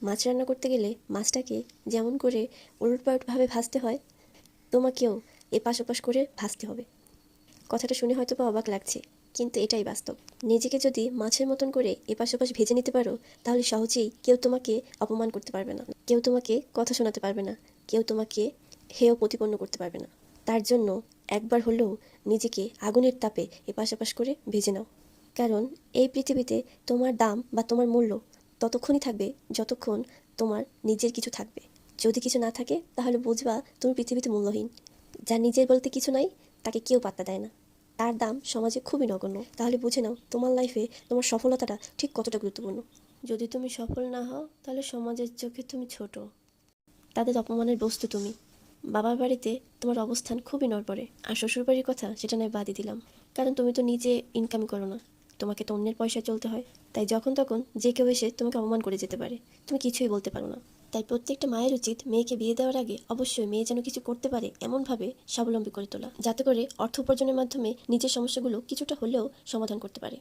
মাছ রান্না করতে গেলে মাছটাকে যেমন করে উলটপালটভাবে ভাজতে হয়, তোমাকেও এপাশ ওপাশ করে ভাজতে হবে। কথাটা শুনে হয়তো বা অবাক লাগছে, কিন্তু এটাই বাস্তব। নিজেকে যদি মাছের মতন করে এপাশ ওপাশ ভেজে নিতে পারো, তাহলে সহজেই কেউ তোমাকে অপমান করতে পারবে না, কেউ তোমাকে কথা শোনাতে পারবে না, কেউ তোমাকে হেয় প্রতিপন্ন করতে পারবে না। তার জন্য একবার হলেও নিজেকে আগুনের তাপে এপাশ ওপাশ করে ভেজে নাও। কারণ এই পৃথিবীতে তোমার দাম বা তোমার মূল্য ততক্ষণই থাকবে যতক্ষণ তোমার নিজের কিছু থাকবে। যদি কিছু না থাকে তাহলে বুঝবা তুমি পৃথিবীতে মূল্যহীন। যার নিজের বলতে কিছু নাই, তাকে কেউ পাত্তা দেয় না, তার দাম সমাজে খুবই নগণ্য। তাহলে বুঝে নাও তোমার লাইফে তোমার সফলতাটা ঠিক কতটা গুরুত্বপূর্ণ। যদি তুমি সফল না হও, তাহলে সমাজের চোখে তুমি ছোট, তাদের অপমানের বস্তু তুমি। বাবার বাড়িতে তোমার অবস্থান খুবই নড়বড়ে, আর শ্বশুরবাড়ির কথা সেটা নয় বাদই দিলাম, কারণ তুমি তো নিজে ইনকাম করো না, তোমাকে তো অন্যের পয়সায় চলতে হয়। তাই যখন তখন যে কেউ এসে তোমাকে অপমান করে যেতে পারে, তুমি কিছুই বলতে পারো না। তাই প্রত্যেকটা মায়ের উচিত মেয়েকে বিয়ে দেওয়ার আগে অবশ্যই মেয়ে যেন কিছু করতে পারে এমনভাবে স্বাবলম্বী করে তোলা, যাতে করে অর্থ উপার্জনের মাধ্যমে নিজের সমস্যাগুলো কিছুটা হলেও সমাধান করতে পারে।